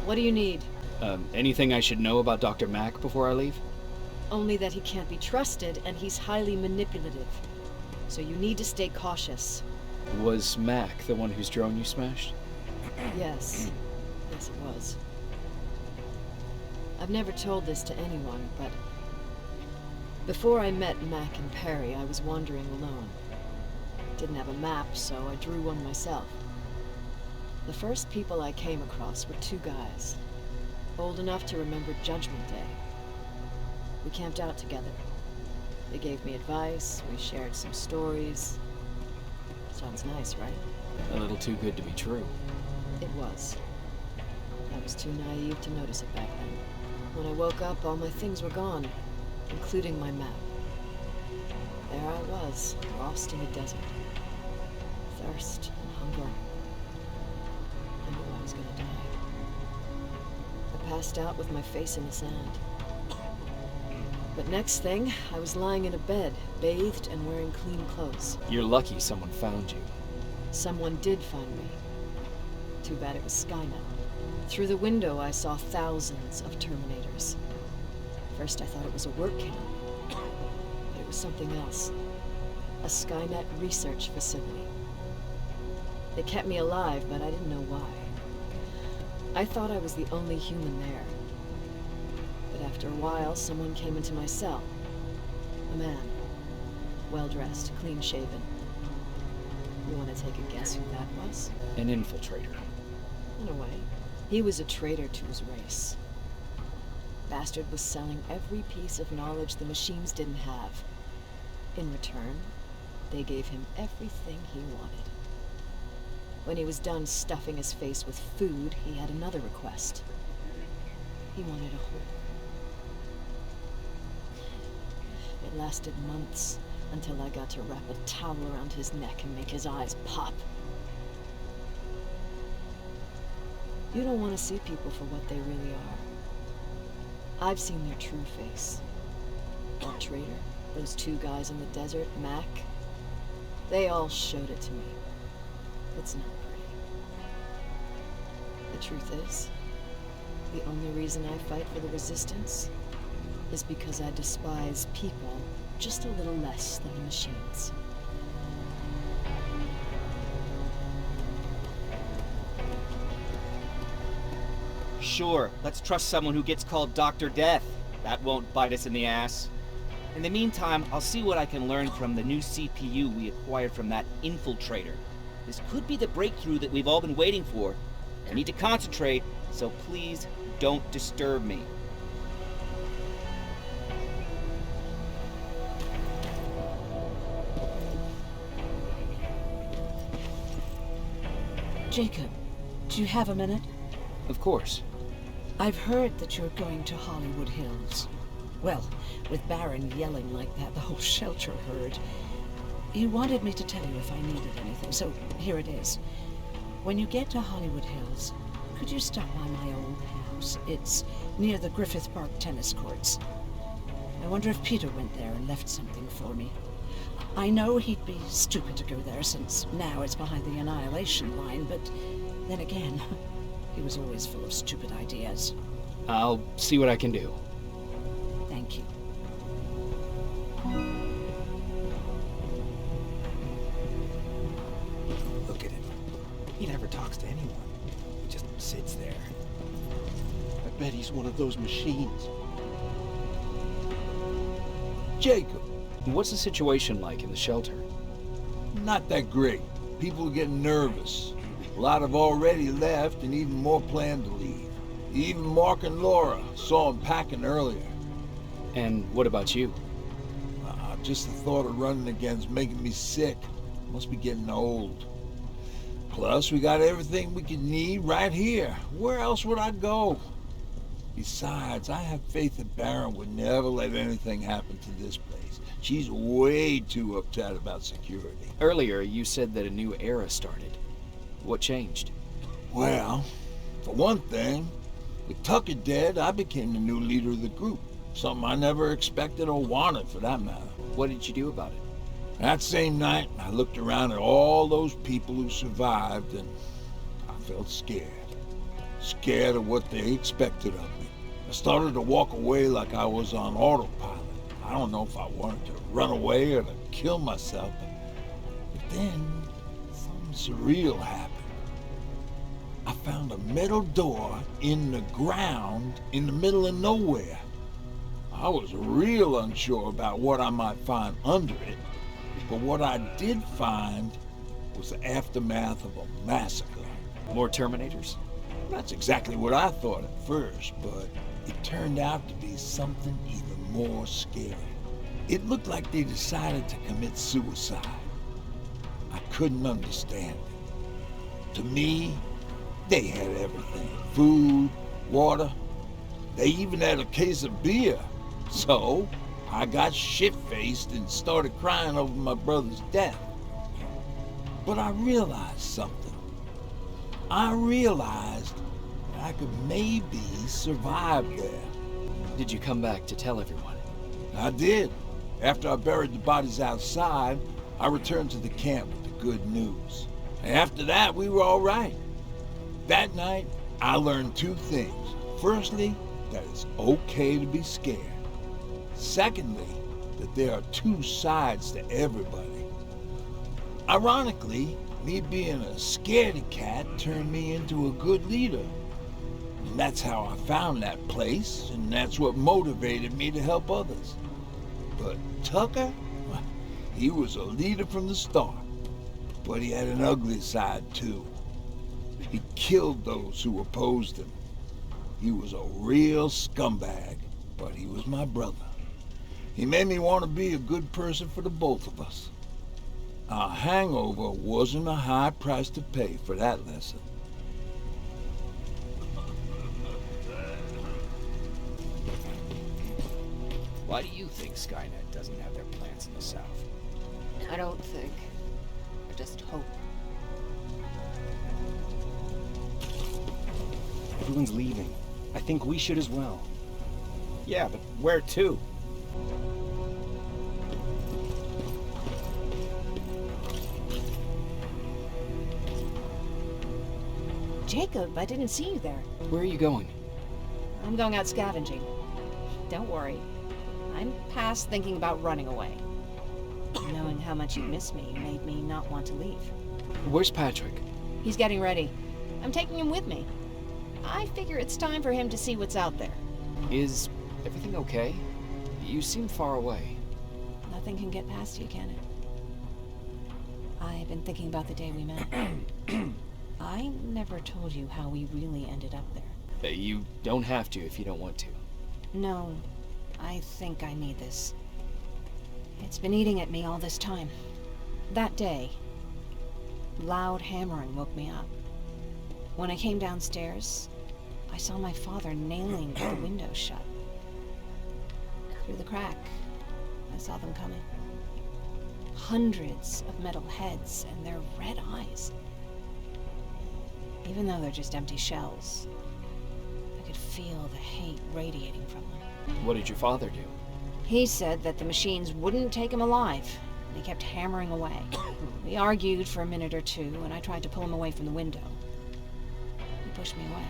What do you need? Anything I should know about Dr. Mack before I leave? Only that he can't be trusted, and he's highly manipulative. So you need to stay cautious. Was Mack the one whose drone you smashed? Yes. Yes, it was. I've never told this to anyone, but before I met Mac and Perry, I was wandering alone. Didn't have a map, so I drew one myself. The first people I came across were two guys, old enough to remember Judgment Day. We camped out together. They gave me advice, we shared some stories. Sounds nice, right? A little too good to be true. It was. I was too naive to notice it back then. When I woke up, all my things were gone, including my map. There I was, lost in the desert. Thirst and hunger. I knew I was gonna die. I passed out with my face in the sand. But next thing, I was lying in a bed, bathed and wearing clean clothes. You're lucky someone found you. Someone did find me. Too bad it was Skynet. Through the window, I saw thousands of Terminators. First, I thought it was a work camp, but it was something else. A Skynet research facility. They kept me alive, but I didn't know why. I thought I was the only human there. But after a while, someone came into my cell. A man. Well-dressed, clean-shaven. You want to take a guess who that was? An infiltrator. In a way. He was a traitor to his race. Bastard was selling every piece of knowledge the machines didn't have. In return, they gave him everything he wanted. When he was done stuffing his face with food, he had another request. He wanted a hole. It lasted months, until I got to wrap a towel around his neck and make his eyes pop. You don't want to see people for what they really are. I've seen their true face. That traitor, those two guys in the desert, Mac, they all showed it to me. It's not pretty. The truth is, the only reason I fight for the Resistance is because I despise people just a little less than the machines. Sure, let's trust someone who gets called Dr. Death. That won't bite us in the ass. In the meantime, I'll see what I can learn from the new CPU we acquired from that infiltrator. This could be the breakthrough that we've all been waiting for. I need to concentrate, so please don't disturb me. Jacob, do you have a minute? Of course. I've heard that you're going to Hollywood Hills. Well, with Baron yelling like that, the whole shelter heard. He wanted me to tell you if I needed anything, so here it is. When you get to Hollywood Hills, could you stop by my old house? It's near the Griffith Park tennis courts. I wonder if Peter went there and left something for me. I know he'd be stupid to go there, since now it's behind the Annihilation line, but then again, he was always full of stupid ideas. I'll see what I can do. Thank you. Look at him. He never talks to anyone. He just sits there. I bet he's one of those machines. Jacob, What's the situation like in the shelter? not that great. People are getting nervous. A lot have already left, and even more plan to leave. Even Mark and Laura saw him packing earlier. And what about you? Just the thought of running again's making me sick. Must be getting old. Plus, we got everything we could need right here. Where else would I go? Besides, I have faith that Baron would never let anything happen to this place. She's way too upset about security. Earlier, you said that a new era started. What changed? Well, for one thing, with Tucker dead, I became the new leader of the group. Something I never expected or wanted, for that matter. What did you do about it? That same night, I looked around at all those people who survived, and I felt scared. scared of what they expected of me. I started to walk away like I was on autopilot. I don't know if I wanted to run away or to kill myself, but then something surreal happened. I found a metal door in the ground in the middle of nowhere. I was real unsure about what I might find under it, but what I did find was the aftermath of a massacre. More Terminators? That's exactly what I thought at first, but it turned out to be something even more scary. It looked like they decided to commit suicide. I couldn't understand it. To me, they had everything. Food, water. They even had a case of beer. So, I got shit-faced and started crying over my brother's death. But I realized something. I realized that I could maybe survive there. Did you come back to tell everyone? I did. After I buried the bodies outside, I returned to the camp with the good news. And after that, we were all right. That night, I learned two things. Firstly, that it's okay to be scared. Secondly, that there are two sides to everybody. Ironically, me being a scaredy cat turned me into a good leader. And that's how I found that place, and that's what motivated me to help others. But Tucker, he was a leader from the start. But he had an ugly side too. He killed those who opposed him. He was a real scumbag, but he was my brother. He made me want to be a good person for the both of us. Our hangover wasn't a high price to pay for that lesson. Why do you think Skynet doesn't have their plants in the South? I don't think. I just hope. Everyone's leaving. I think we should as well. Yeah, but where to? Jacob, I didn't see you there. Where are you going? I'm going out scavenging. Don't worry. I'm past thinking about running away. Knowing how much you miss me made me not want to leave. Where's Patrick? He's getting ready. I'm taking him with me. I figure it's time for him to see what's out there. Is everything okay? You seem far away. Nothing can get past you, can it? I've been thinking about the day we met. I never told you how we really ended up there. You don't have to if you don't want to. No, I think I need this. It's been eating at me all this time. That day, loud hammering woke me up. When I came downstairs, I saw my father nailing the window shut. Through the crack, I saw them coming. Hundreds of metal heads and their red eyes. Even though they're just empty shells, I could feel the hate radiating from them. What did your father do? He said that the machines wouldn't take him alive. He kept hammering away. We argued for a minute or two, and I tried to pull him away from the window. He pushed me away.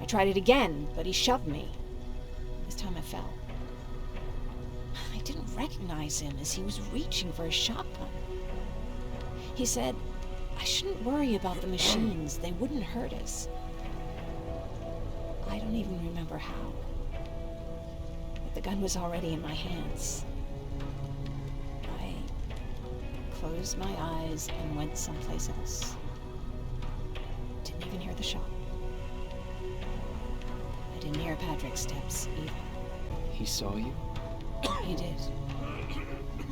I tried it again, but he shoved me. This time I fell. I didn't recognize him as he was reaching for his shotgun. He said, I shouldn't worry about the machines. They wouldn't hurt us. I don't even remember how. But the gun was already in my hands. I closed my eyes and went someplace else. Didn't even hear the shot. I didn't hear Patrick's steps either. He saw you? He did.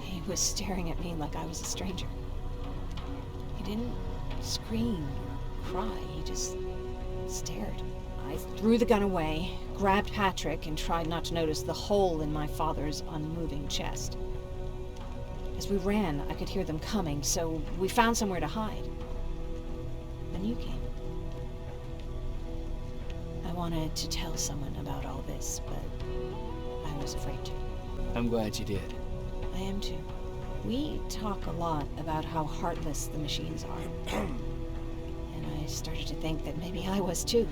He was staring at me like I was a stranger. He didn't scream or cry, he just stared. I threw the gun away, grabbed Patrick, and tried not to notice the hole in my father's unmoving chest. As we ran, I could hear them coming, so we found somewhere to hide. Then you came. I wanted to tell someone about all this, but I was afraid to. I'm glad you did. I am too. We talk a lot about how heartless the machines are. And I started to think that maybe I was too.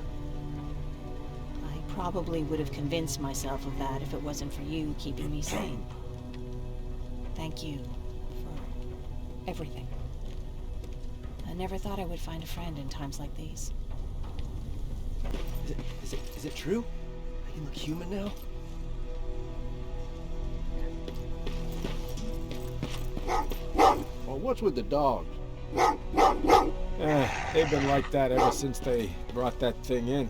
I probably would have convinced myself of that if it wasn't for you keeping me sane. Thank you for everything. I never thought I would find a friend in times like these. Is it true? You look human now? Well, what's with the dogs? They've been like that ever since they brought that thing in.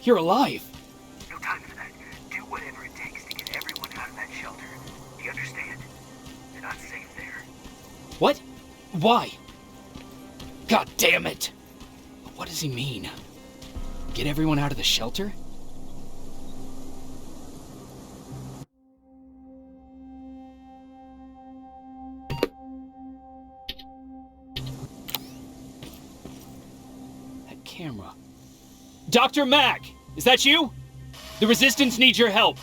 You're alive! No time for that. Do whatever it takes to get everyone out of that shelter. Do you understand? You're not safe there. What? Why? God damn it! What does he mean? Get everyone out of the shelter? That camera. Dr. Mack! Is that you? The Resistance needs your help.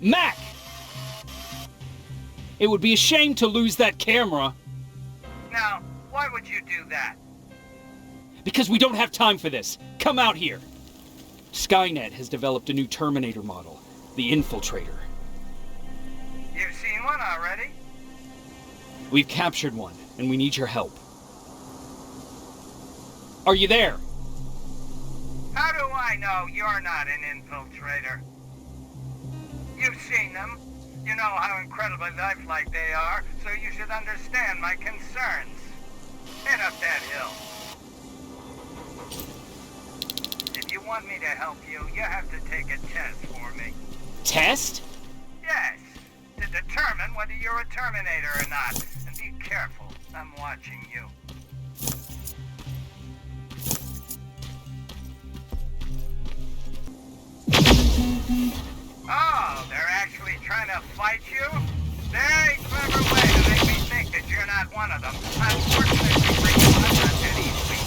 Mac! It would be a shame to lose that camera. Now, why would you do that? Because we don't have time for this. Come out here. Skynet has developed a new Terminator model, the Infiltrator. You've seen one already? We've captured one, and we need your help. Are you there? How do I know you're not an infiltrator? You've seen them. You know how incredibly lifelike they are, so you should understand my concerns. Head up that hill. If you want me to help you, you have to take a test for me. Test? Yes, to determine whether you're a Terminator or not. And be careful, I'm watching you. Oh, they're actually trying to fight you? Very clever way to make me think that you're not one of them. Unfortunately for you, I'm not that easily.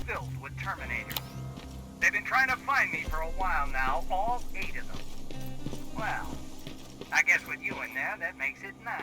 Filled with Terminators. They've been trying to find me for a while now, all 8 of them. Well, I guess with you in there, that makes it 9.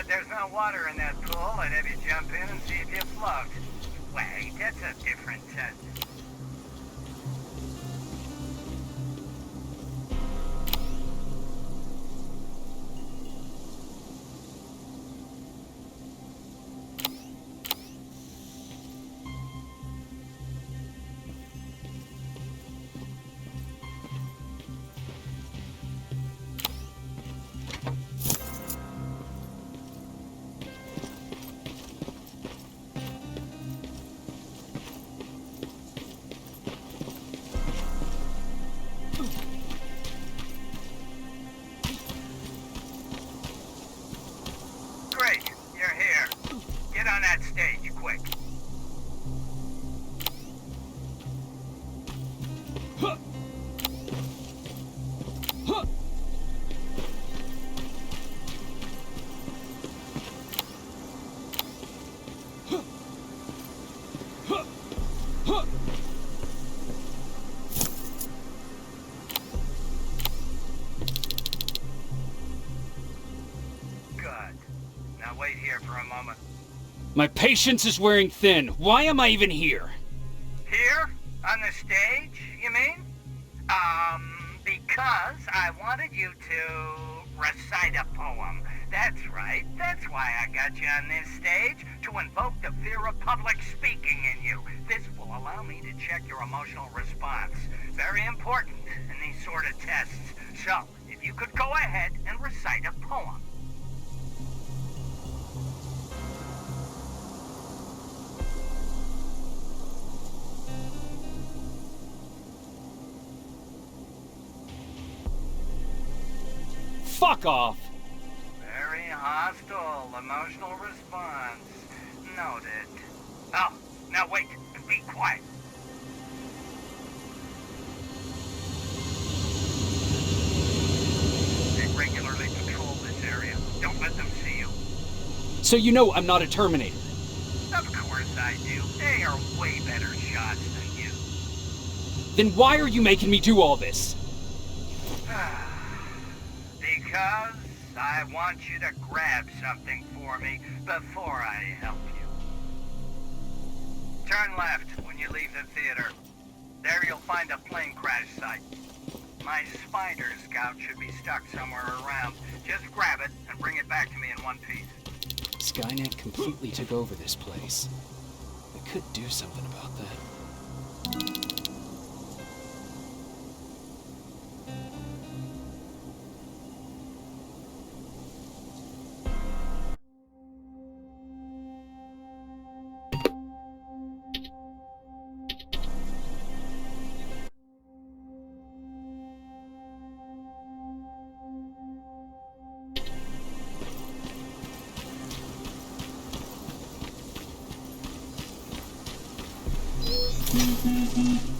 that there's no water in that pool, I'd have you jump in and see if you float. Wait, that's a different test. Great, you're here. Get on that stage, quick. Good. Now wait here for a moment. My patience is wearing thin. Why am I even here? Here? On the stage, you mean? Because I wanted you to recite a poem. That's right. That's why I got you on this stage, to invoke the fear of public speaking in you. This will allow me to check your emotional response. Very important in these sort of tests. So, if you could go ahead and recite a poem. Fuck off! Very hostile emotional response. Noted. Oh, now wait and be quiet. They regularly patrol this area. Don't let them see you. So you know I'm not a Terminator. Of course I do. They are way better shots than you. Then why are you making me do all this? Because I want you to grab something for me before I help you. Turn left when you leave the theater. There you'll find a plane crash site. My spider scout should be stuck somewhere around. Just grab it and bring it back to me in one piece. Skynet completely took over this place. I could do something about that. Mm-hmm.